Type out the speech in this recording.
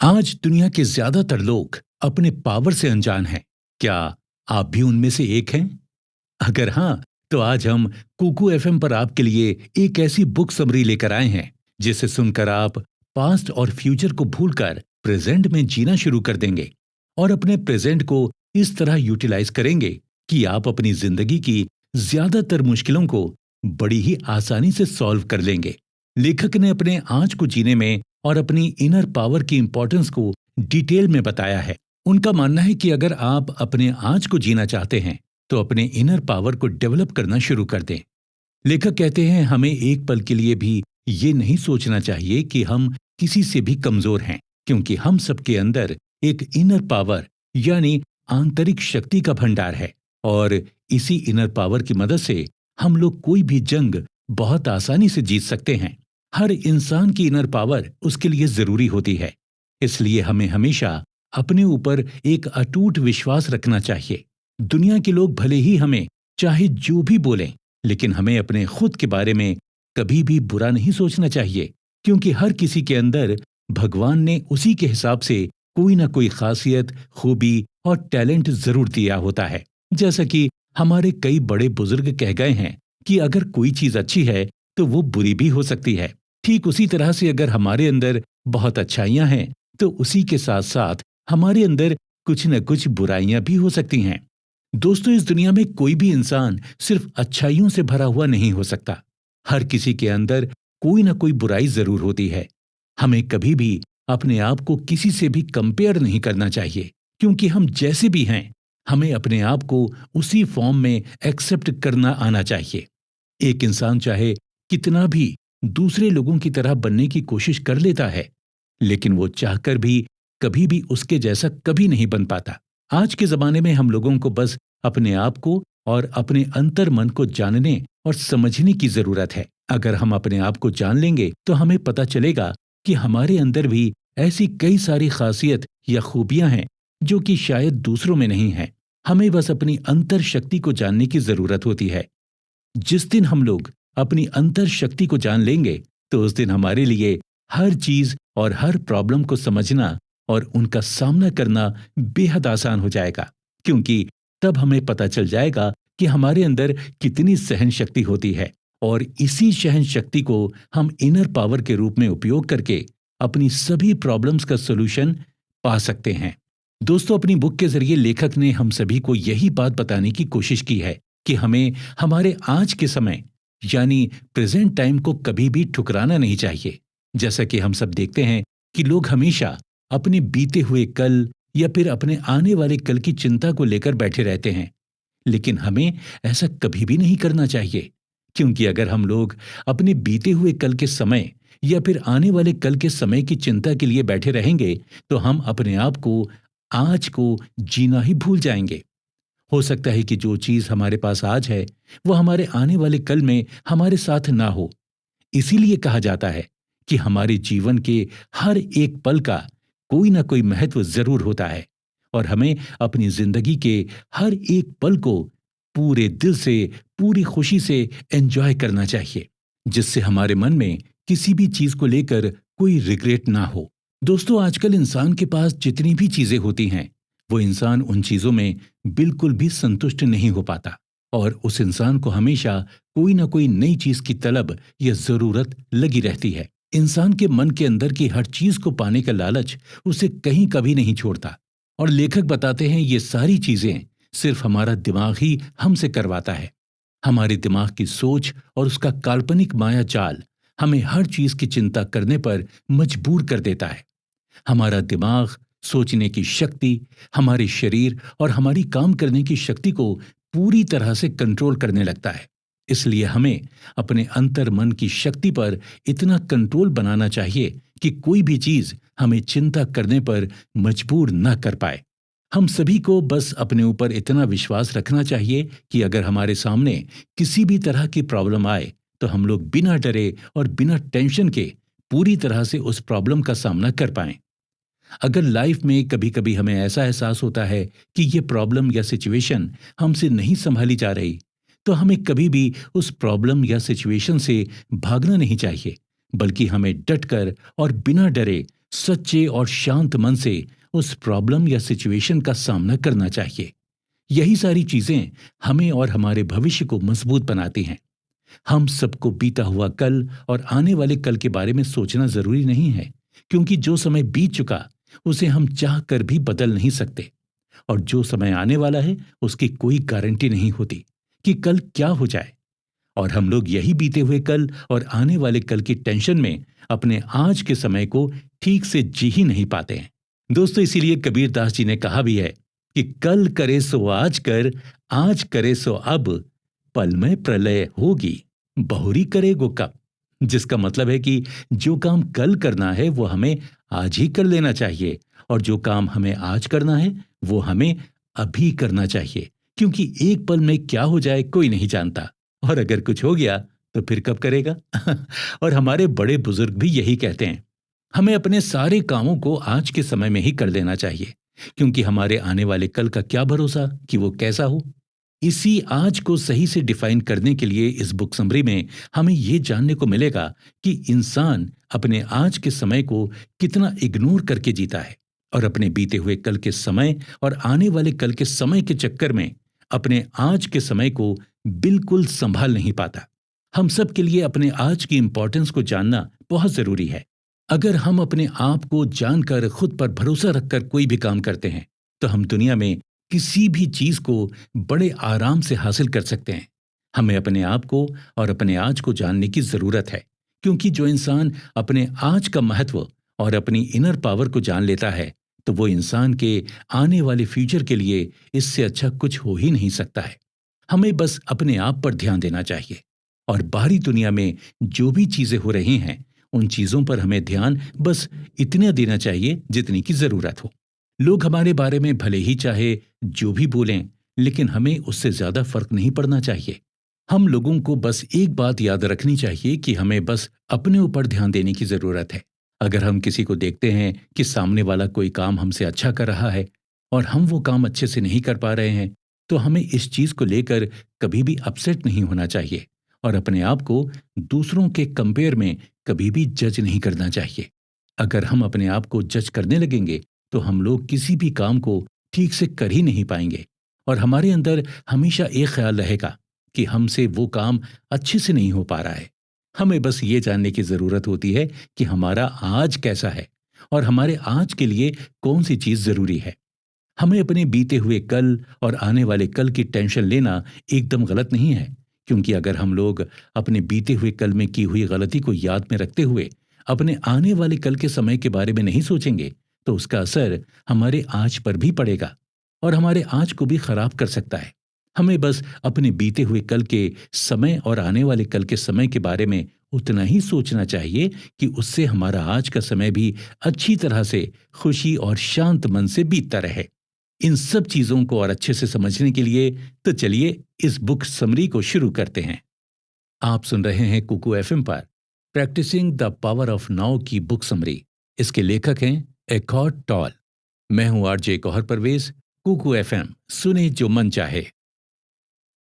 आज दुनिया के ज्यादातर लोग अपने पावर से अनजान हैं। क्या आप भी उनमें से एक हैं? अगर हाँ, तो आज हम कुकू एफएम पर आपके लिए एक ऐसी बुक समरी लेकर आए हैं जिसे सुनकर आप पास्ट और फ्यूचर को भूलकर प्रेजेंट में जीना शुरू कर देंगे और अपने प्रेजेंट को इस तरह यूटिलाइज करेंगे कि आप अपनी जिंदगी की ज्यादातर मुश्किलों को बड़ी ही आसानी से सॉल्व कर लेंगे। लेखक ने अपने आज को जीने में और अपनी इनर पावर की इंपॉर्टेंस को डिटेल में बताया है। उनका मानना है कि अगर आप अपने आज को जीना चाहते हैं तो अपने इनर पावर को डेवलप करना शुरू कर दें। लेखक कहते हैं हमें एक पल के लिए भी ये नहीं सोचना चाहिए कि हम किसी से भी कमजोर हैं, क्योंकि हम सबके अंदर एक इनर पावर यानी आंतरिक शक्ति का भंडार है और इसी इनर पावर की मदद से हम लोग कोई भी जंग बहुत आसानी से जीत सकते हैं। हर इंसान की इनर पावर उसके लिए जरूरी होती है, इसलिए हमें हमेशा अपने ऊपर एक अटूट विश्वास रखना चाहिए। दुनिया के लोग भले ही हमें चाहे जो भी बोलें, लेकिन हमें अपने खुद के बारे में कभी भी बुरा नहीं सोचना चाहिए, क्योंकि हर किसी के अंदर भगवान ने उसी के हिसाब से कोई ना कोई खासियत, खूबी और टैलेंट जरूर दिया होता है। जैसा कि हमारे कई बड़े बुजुर्ग कह गए हैं कि अगर कोई चीज अच्छी है तो वो बुरी भी हो सकती है। ठीक उसी तरह से अगर हमारे अंदर बहुत अच्छाइयां हैं तो उसी के साथ साथ हमारे अंदर कुछ न कुछ बुराइयां भी हो सकती हैं। दोस्तों, इस दुनिया में कोई भी इंसान सिर्फ अच्छाइयों से भरा हुआ नहीं हो सकता। हर किसी के अंदर कोई ना कोई बुराई जरूर होती है। हमें कभी भी अपने आप को किसी से भी कंपेयर नहीं करना चाहिए, क्योंकि हम जैसे भी हैं हमें अपने आप को उसी फॉर्म में एक्सेप्ट करना आना चाहिए। एक इंसान चाहे कितना भी दूसरे लोगों की तरह बनने की कोशिश कर लेता है, लेकिन वो चाहकर भी कभी भी उसके जैसा कभी नहीं बन पाता। आज के जमाने में हम लोगों को बस अपने आप को और अपने अंतर मन को जानने और समझने की जरूरत है। अगर हम अपने आप को जान लेंगे तो हमें पता चलेगा कि हमारे अंदर भी ऐसी कई सारी खासियत या खूबियां हैं जो कि शायद दूसरों में नहीं है। हमें बस अपनी अंतर शक्ति को जानने की जरूरत होती है। जिस दिन हम लोग अपनी अंतर शक्ति को जान लेंगे तो उस दिन हमारे लिए हर चीज और हर प्रॉब्लम को समझना और उनका सामना करना बेहद आसान हो जाएगा, क्योंकि तब हमें पता चल जाएगा कि हमारे अंदर कितनी सहन शक्ति होती है और इसी सहन शक्ति को हम इनर पावर के रूप में उपयोग करके अपनी सभी प्रॉब्लम्स का सॉल्यूशन पा सकते हैं। दोस्तों, अपनी बुक के जरिए लेखक ने हम सभी को यही बात बताने की कोशिश की है कि हमें हमारे आज के समय यानी प्रेजेंट टाइम को कभी भी ठुकराना नहीं चाहिए। जैसा कि हम सब देखते हैं कि लोग हमेशा अपने बीते हुए कल या फिर अपने आने वाले कल की चिंता को लेकर बैठे रहते हैं, लेकिन हमें ऐसा कभी भी नहीं करना चाहिए, क्योंकि अगर हम लोग अपने बीते हुए कल के समय या फिर आने वाले कल के समय की चिंता के लिए बैठे रहेंगे तो हम अपने आप को आज को जीना ही भूल जाएंगे। हो सकता है कि जो चीज हमारे पास आज है वो हमारे आने वाले कल में हमारे साथ ना हो। इसीलिए कहा जाता है कि हमारे जीवन के हर एक पल का कोई ना कोई महत्व जरूर होता है और हमें अपनी जिंदगी के हर एक पल को पूरे दिल से, पूरी खुशी से एंजॉय करना चाहिए, जिससे हमारे मन में किसी भी चीज को लेकर कोई रिग्रेट ना हो। दोस्तों, आजकल इंसान के पास जितनी भी चीजें होती हैं वो इंसान उन चीजों में बिल्कुल भी संतुष्ट नहीं हो पाता और उस इंसान को हमेशा कोई ना कोई नई चीज की तलब या जरूरत लगी रहती है। इंसान के मन के अंदर की हर चीज को पाने का लालच उसे कहीं कभी नहीं छोड़ता और लेखक बताते हैं ये सारी चीजें सिर्फ हमारा दिमाग ही हमसे करवाता है। हमारे दिमाग की सोच और उसका काल्पनिक माया जाल हमें हर चीज की चिंता करने पर मजबूर कर देता है। हमारा दिमाग सोचने की शक्ति, हमारे शरीर और हमारी काम करने की शक्ति को पूरी तरह से कंट्रोल करने लगता है। इसलिए हमें अपने अंतर मन की शक्ति पर इतना कंट्रोल बनाना चाहिए कि कोई भी चीज हमें चिंता करने पर मजबूर न कर पाए। हम सभी को बस अपने ऊपर इतना विश्वास रखना चाहिए कि अगर हमारे सामने किसी भी तरह की प्रॉब्लम आए तो हम लोग बिना डरे और बिना टेंशन के पूरी तरह से उस प्रॉब्लम का सामना कर पाएं। अगर लाइफ में कभी कभी हमें ऐसा एहसास होता है कि ये प्रॉब्लम या सिचुएशन हमसे नहीं संभाली जा रही, तो हमें कभी भी उस प्रॉब्लम या सिचुएशन से भागना नहीं चाहिए, बल्कि हमें डटकर और बिना डरे सच्चे और शांत मन से उस प्रॉब्लम या सिचुएशन का सामना करना चाहिए। यही सारी चीजें हमें और हमारे भविष्य को मजबूत बनाती हैं। हम सबको बीता हुआ कल और आने वाले कल के बारे में सोचना जरूरी नहीं है, क्योंकि जो समय बीत चुका उसे हम चाह कर भी बदल नहीं सकते, और जो समय आने वाला है उसकी कोई गारंटी नहीं होती कि कल क्या हो जाए। और हम लोग यही बीते हुए कल और आने वाले कल की टेंशन में अपने आज के समय को ठीक से जी ही नहीं पाते हैं। दोस्तों, इसीलिए कबीर दास जी ने कहा भी है कि कल करे सो आज करे सो अब, पल में प्रलय होगी, बहुरी करेगो कब। जिसका मतलब है कि जो काम कल करना है वो हमें आज ही कर लेना चाहिए, और जो काम हमें आज करना है वो हमें अभी करना चाहिए, क्योंकि एक पल में क्या हो जाए कोई नहीं जानता, और अगर कुछ हो गया तो फिर कब करेगा। और हमारे बड़े बुजुर्ग भी यही कहते हैं, हमें अपने सारे कामों को आज के समय में ही कर लेना चाहिए, क्योंकि हमारे आने वाले कल का क्या भरोसा कि वो कैसा हो। इसी आज को सही से डिफाइन करने के लिए इस बुक समरी में हमें ये जानने को मिलेगा कि इंसान अपने आज के समय को कितना इग्नोर करके जीता है, और अपने बीते हुए कल के समय और आने वाले कल के समय के चक्कर में अपने आज के समय को बिल्कुल संभाल नहीं पाता। हम सब के लिए अपने आज की इंपॉर्टेंस को जानना बहुत जरूरी है। अगर हम अपने आप को जानकर खुद पर भरोसा रखकर कोई भी काम करते हैं, तो हम दुनिया में किसी भी चीज को बड़े आराम से हासिल कर सकते हैं। हमें अपने आप को और अपने आज को जानने की जरूरत है, क्योंकि जो इंसान अपने आज का महत्व और अपनी इनर पावर को जान लेता है, तो वो इंसान के आने वाले फ्यूचर के लिए इससे अच्छा कुछ हो ही नहीं सकता है। हमें बस अपने आप पर ध्यान देना चाहिए, और बाहरी दुनिया में जो भी चीजें हो रही हैं उन चीजों पर हमें ध्यान बस इतना देना चाहिए जितनी की जरूरत हो। लोग हमारे बारे में भले ही चाहे जो भी बोलें, लेकिन हमें उससे ज्यादा फर्क नहीं पड़ना चाहिए। हम लोगों को बस एक बात याद रखनी चाहिए कि हमें बस अपने ऊपर ध्यान देने की जरूरत है। अगर हम किसी को देखते हैं कि सामने वाला कोई काम हमसे अच्छा कर रहा है और हम वो काम अच्छे से नहीं कर पा रहे हैं, तो हमें इस चीज को लेकर कभी भी अपसेट नहीं होना चाहिए, और अपने आप को दूसरों के कंपेयर में कभी भी जज नहीं करना चाहिए। अगर हम अपने आप को जज करने लगेंगे तो हम लोग किसी भी काम को ठीक से कर ही नहीं पाएंगे, और हमारे अंदर हमेशा एक ख्याल रहेगा कि हमसे वो काम अच्छे से नहीं हो पा रहा है। हमें बस ये जानने की जरूरत होती है कि हमारा आज कैसा है और हमारे आज के लिए कौन सी चीज जरूरी है। हमें अपने बीते हुए कल और आने वाले कल की टेंशन लेना एकदम गलत नहीं है, क्योंकि अगर हम लोग अपने बीते हुए कल में की हुई गलती को याद में रखते हुए अपने आने वाले कल के समय के बारे में नहीं सोचेंगे, तो उसका असर हमारे आज पर भी पड़ेगा और हमारे आज को भी खराब कर सकता है। हमें बस अपने बीते हुए कल के समय और आने वाले कल के समय के बारे में उतना ही सोचना चाहिए कि उससे हमारा आज का समय भी अच्छी तरह से खुशी और शांत मन से बीतता रहे। इन सब चीजों को और अच्छे से समझने के लिए तो चलिए इस बुक समरी को शुरू करते हैं। आप सुन रहे हैं कुकू एफएम पर practising the power of now की बुक समरी। इसके लेखक हैं एकॉर्ड टॉल। मैं हूं आरजे गौहर परवेज। कुकू एफएम, सुने जो मन चाहे।